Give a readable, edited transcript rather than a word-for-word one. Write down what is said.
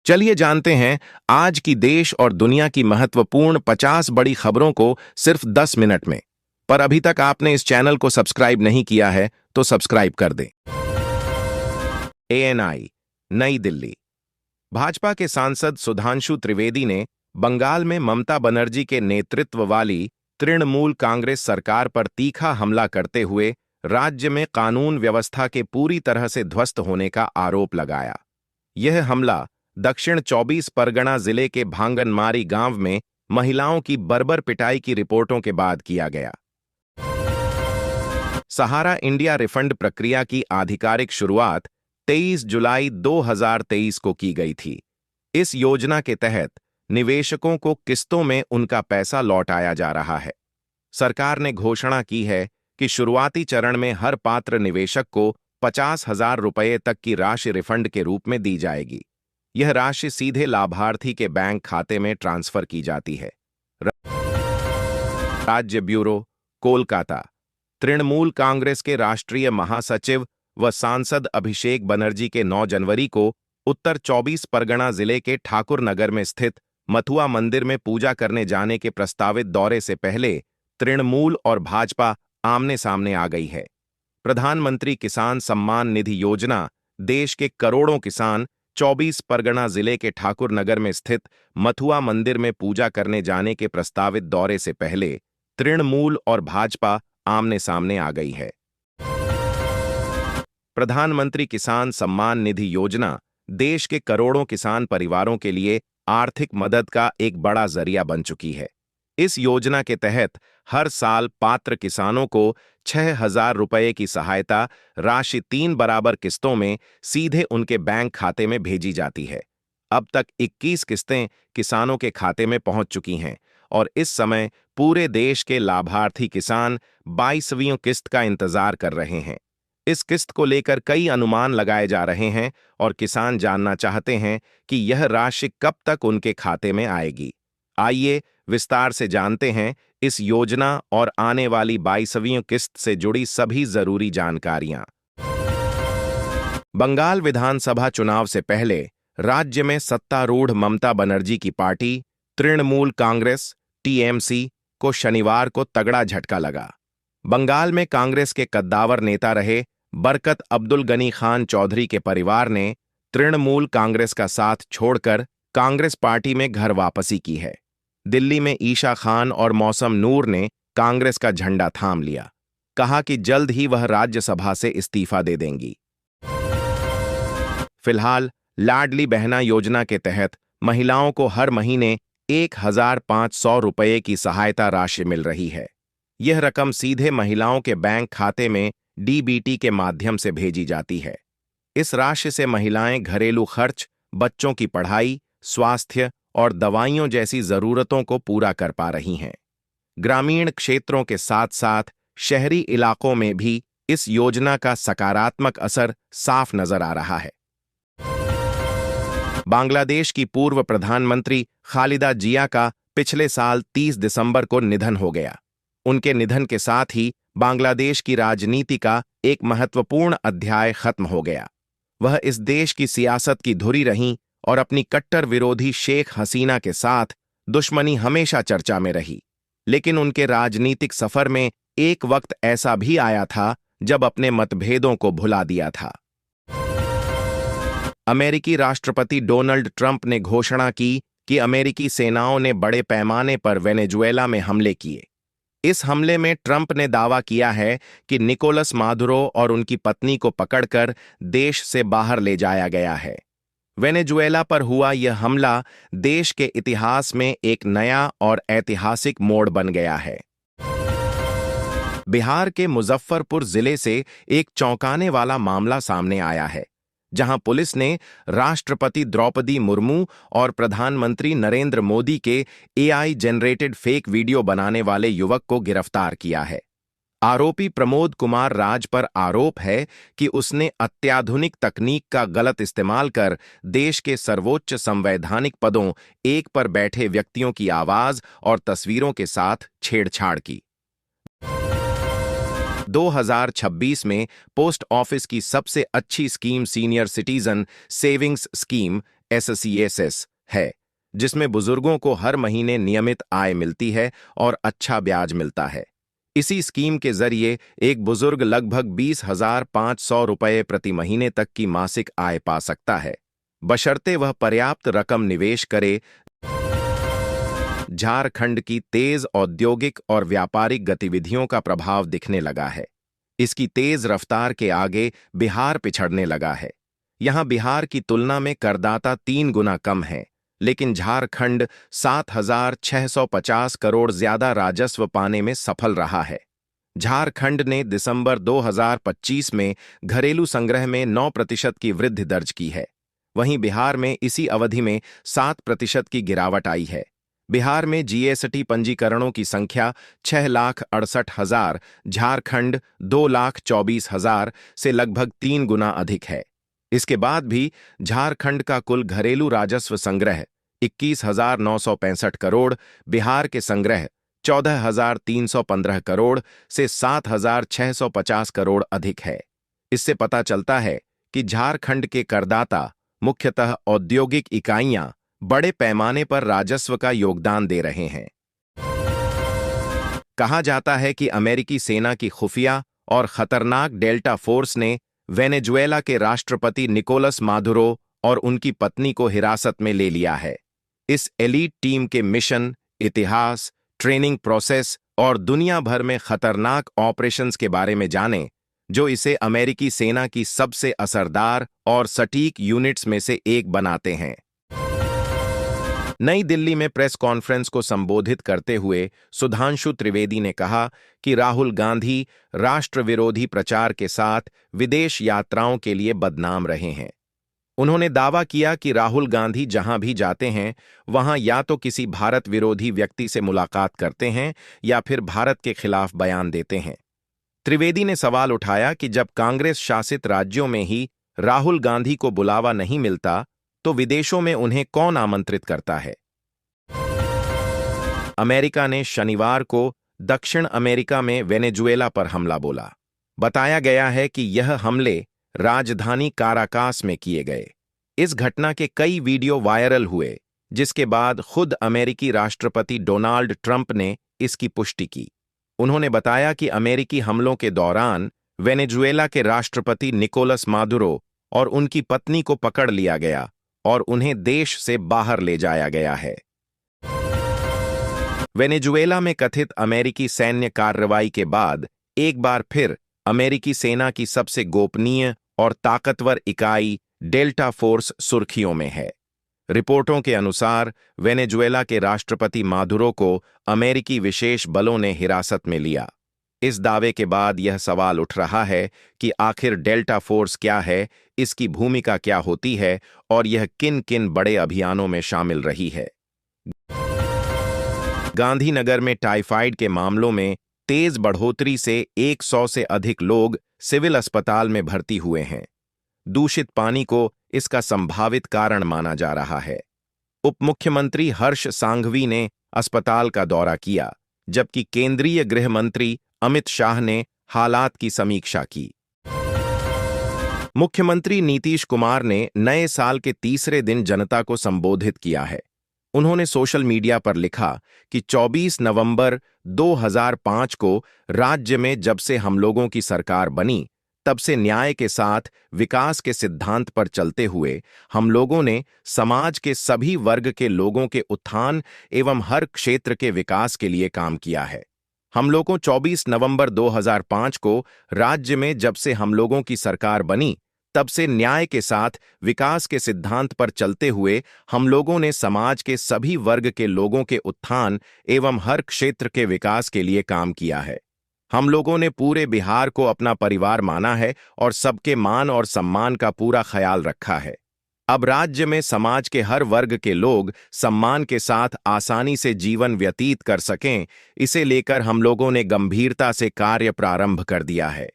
चलिए जानते हैं आज की देश और दुनिया की महत्वपूर्ण 50 बड़ी खबरों को सिर्फ 10 मिनट में। पर अभी तक आपने इस चैनल को सब्सक्राइब नहीं किया है तो सब्सक्राइब कर दें। एएनआई नई दिल्ली। भाजपा के सांसद सुधांशु त्रिवेदी ने बंगाल में ममता बनर्जी के नेतृत्व वाली तृणमूल कांग्रेस सरकार पर तीखा हमला करते हुए राज्य में कानून व्यवस्था के पूरी तरह से ध्वस्त होने का आरोप लगाया। यह हमला दक्षिण 24 परगना जिले के भांगनमारी गांव में महिलाओं की बर्बर पिटाई की रिपोर्टों के बाद किया गया। सहारा इंडिया रिफंड प्रक्रिया की आधिकारिक शुरुआत 23 जुलाई 2023 को की गई थी। इस योजना के तहत निवेशकों को किस्तों में उनका पैसा लौटाया जा रहा है। सरकार ने घोषणा की है कि शुरुआती चरण में हर पात्र निवेशक को 50,000 रुपये तक की राशि रिफंड के रूप में दी जाएगी। यह राशि सीधे लाभार्थी के बैंक खाते में ट्रांसफर की जाती है। राज्य ब्यूरो, कोलकाता। तृणमूल कांग्रेस के राष्ट्रीय महासचिव व सांसद अभिषेक बनर्जी के 9 जनवरी को उत्तर 24 परगना जिले के ठाकुर नगर में स्थित मथुआ मंदिर में पूजा करने जाने के प्रस्तावित दौरे से पहले तृणमूल और भाजपा आमने सामने आ गई है। प्रधानमंत्री किसान सम्मान निधि योजना देश के करोड़ों किसान 24 परगना जिले के ठाकुर नगर में स्थित मथुआ मंदिर में पूजा करने जाने के प्रस्तावित दौरे से पहले तृणमूल और भाजपा आमने सामने आ गई है। प्रधानमंत्री किसान सम्मान निधि योजना देश के करोड़ों किसान परिवारों के लिए आर्थिक मदद का एक बड़ा जरिया बन चुकी है। इस योजना के तहत हर साल पात्र किसानों को 6,000 रुपये की सहायता राशि 3 बराबर किस्तों में सीधे उनके बैंक खाते में भेजी जाती है। अब तक 21 किस्तें किसानों के खाते में पहुंच चुकी हैं और इस समय पूरे देश के लाभार्थी किसान 22वीं किस्त का इंतजार कर रहे हैं। इस किस्त को लेकर कई अनुमान लगाए जा रहे हैं और किसान जानना चाहते हैं कि यह राशि कब तक उनके खाते में आएगी। आइए विस्तार से जानते हैं इस योजना और आने वाली 22वीं किस्त से जुड़ी सभी जरूरी जानकारियां। बंगाल विधानसभा चुनाव से पहले राज्य में सत्तारूढ़ ममता बनर्जी की पार्टी तृणमूल कांग्रेस टीएमसी को शनिवार को तगड़ा झटका लगा। बंगाल में कांग्रेस के कद्दावर नेता रहे बरकत अब्दुल गनी खान चौधरी के परिवार ने तृणमूल कांग्रेस का साथ छोड़कर कांग्रेस पार्टी में घर वापसी की है। दिल्ली में ईशा खान और मौसम नूर ने कांग्रेस का झंडा थाम लिया। कहा कि जल्द ही वह राज्यसभा से इस्तीफा दे देंगी। फिलहाल लाडली बहना योजना के तहत महिलाओं को हर महीने 1,500 रुपये की सहायता राशि मिल रही है। यह रकम सीधे महिलाओं के बैंक खाते में डीबीटी के माध्यम से भेजी जाती है। इस राशि से महिलाएं घरेलू खर्च, बच्चों की पढ़ाई, स्वास्थ्य और दवाइयों जैसी जरूरतों को पूरा कर पा रही हैं। ग्रामीण क्षेत्रों के साथ साथ शहरी इलाकों में भी इस योजना का सकारात्मक असर साफ नजर आ रहा है। बांग्लादेश की पूर्व प्रधानमंत्री खालिदा जिया का पिछले साल 30 दिसंबर को निधन हो गया। उनके निधन के साथ ही बांग्लादेश की राजनीति का एक महत्वपूर्ण अध्याय खत्म हो गया। वह इस देश की सियासत की धुरी रहीं और अपनी कट्टर विरोधी शेख हसीना के साथ दुश्मनी हमेशा चर्चा में रही। लेकिन उनके राजनीतिक सफर में एक वक्त ऐसा भी आया था जब अपने मतभेदों को भुला दिया था। अमेरिकी राष्ट्रपति डोनाल्ड ट्रंप ने घोषणा की कि अमेरिकी सेनाओं ने बड़े पैमाने पर वेनेजुएला में हमले किए। इस हमले में ट्रंप ने दावा किया है कि निकोलस मादुरो और उनकी पत्नी को पकड़कर देश से बाहर ले जाया गया है। वेनेजुएला पर हुआ यह हमला देश के इतिहास में एक नया और ऐतिहासिक मोड़ बन गया है। बिहार के मुजफ्फरपुर जिले से एक चौंकाने वाला मामला सामने आया है, जहां पुलिस ने राष्ट्रपति द्रौपदी मुर्मू और प्रधानमंत्री नरेंद्र मोदी के एआई जनरेटेड फेक वीडियो बनाने वाले युवक को गिरफ्तार किया है। आरोपी प्रमोद कुमार राज पर आरोप है कि उसने अत्याधुनिक तकनीक का गलत इस्तेमाल कर देश के सर्वोच्च संवैधानिक पदों एक पर बैठे व्यक्तियों की आवाज और तस्वीरों के साथ छेड़छाड़ की। 2026 में पोस्ट ऑफिस की सबसे अच्छी scheme senior citizen savings scheme SCSS है, जिसमें बुजुर्गों को हर महीने नियमित आय मिलती है और अच्छा ब्याज मिलता है। इसी स्कीम के जरिए एक बुजुर्ग लगभग 20,500 रुपये प्रति महीने तक की मासिक आय पा सकता है, बशर्ते वह पर्याप्त रकम निवेश करे। झारखंड की तेज औद्योगिक और व्यापारिक गतिविधियों का प्रभाव दिखने लगा है। इसकी तेज रफ्तार के आगे बिहार पिछड़ने लगा है। यहां बिहार की तुलना में करदाता 3 गुना कम है, लेकिन झारखंड 7,650 करोड़ ज्यादा राजस्व पाने में सफल रहा है। झारखंड ने दिसंबर 2025 में घरेलू संग्रह में 9% की वृद्धि दर्ज की है। वहीं बिहार में इसी अवधि में 7% की गिरावट आई है। बिहार में GST पंजीकरणों की संख्या 6,68,000, झारखंड 2,24,000 से लगभग 3 गुना अधिक है। इसके बाद भी झारखंड का कुल घरेलू राजस्व संग्रह 21,965 करोड़, बिहार के संग्रह 14,315 करोड़ से 7,650 करोड़ अधिक है। इससे पता चलता है कि झारखंड के करदाता, मुख्यतः औद्योगिक इकाइयां, बड़े पैमाने पर राजस्व का योगदान दे रहे हैं। कहा जाता है कि अमेरिकी सेना की खुफिया और खतरनाक डेल्टा फोर्स ने वेनेजुएला के राष्ट्रपति निकोलस मादुरो और उनकी पत्नी को हिरासत में ले लिया है। इस एलीट टीम के मिशन, इतिहास, ट्रेनिंग प्रोसेस और दुनिया भर में खतरनाक ऑपरेशंस के बारे में जानें, जो इसे अमेरिकी सेना की सबसे असरदार और सटीक यूनिट्स में से एक बनाते हैं। नई दिल्ली में प्रेस कॉन्फ्रेंस को संबोधित करते हुए सुधांशु त्रिवेदी ने कहा कि राहुल गांधी राष्ट्र विरोधी प्रचार के साथ विदेश यात्राओं के लिए बदनाम रहे हैं। उन्होंने दावा किया कि राहुल गांधी जहां भी जाते हैं, वहां या तो किसी भारत विरोधी व्यक्ति से मुलाकात करते हैं या फिर भारत के खिलाफ बयान देते हैं। त्रिवेदी ने सवाल उठाया कि जब कांग्रेस शासित राज्यों में ही राहुल गांधी को बुलावा नहीं मिलता, तो विदेशों में उन्हें कौन आमंत्रित करता है। अमेरिका ने शनिवार को दक्षिण अमेरिका में वेनेजुएला पर हमला बोला। बताया गया है कि यह हमले राजधानी काराकास में किए गए। इस घटना के कई वीडियो वायरल हुए, जिसके बाद खुद अमेरिकी राष्ट्रपति डोनाल्ड ट्रंप ने इसकी पुष्टि की। उन्होंने बताया कि अमेरिकी हमलों के दौरान वेनेजुएला के राष्ट्रपति निकोलस मादुरो और उनकी पत्नी को पकड़ लिया गया और उन्हें देश से बाहर ले जाया गया है। वेनेजुएला में कथित अमेरिकी सैन्य कार्रवाई के बाद एक बार फिर अमेरिकी सेना की सबसे गोपनीय और ताकतवर इकाई डेल्टा फोर्स सुर्खियों में है। रिपोर्टों के अनुसार वेनेजुएला के राष्ट्रपति मादुरो को अमेरिकी विशेष बलों ने हिरासत में लिया। इस दावे के बाद यह सवाल उठ रहा है कि आखिर डेल्टा फोर्स क्या है, इसकी भूमिका क्या होती है और यह किन किन बड़े अभियानों में शामिल रही है। गांधीनगर में टाइफाइड के मामलों में तेज बढ़ोतरी से 100 से अधिक लोग सिविल अस्पताल में भर्ती हुए हैं। दूषित पानी को इसका संभावित कारण माना जा रहा है। उप मुख्यमंत्री हर्ष सांघवी ने अस्पताल का दौरा किया, जबकि केंद्रीय गृह मंत्री अमित शाह ने हालात की समीक्षा की। मुख्यमंत्री नीतीश कुमार ने नए साल के तीसरे दिन जनता को संबोधित किया है। उन्होंने सोशल मीडिया पर लिखा कि 24 नवंबर 2005 को राज्य में जब से हम लोगों की सरकार बनी, तब से न्याय के साथ विकास के सिद्धांत पर चलते हुए हम लोगों ने समाज के सभी वर्ग के लोगों के उत्थान एवं हर क्षेत्र के विकास के लिए काम किया है। हम लोगों 24 नवंबर 2005 को राज्य में जब से हम लोगों की सरकार बनी, तब से न्याय के साथ विकास के सिद्धांत पर चलते हुए हम लोगों ने समाज के सभी वर्ग के लोगों के उत्थान एवं हर क्षेत्र के विकास के लिए काम किया है। हम लोगों ने पूरे बिहार को अपना परिवार माना है और सबके मान और सम्मान का पूरा ख्याल रखा है। अब राज्य में समाज के हर वर्ग के लोग सम्मान के साथ आसानी से जीवन व्यतीत कर सकें, इसे लेकर हम लोगों ने गंभीरता से कार्य प्रारंभ कर दिया है।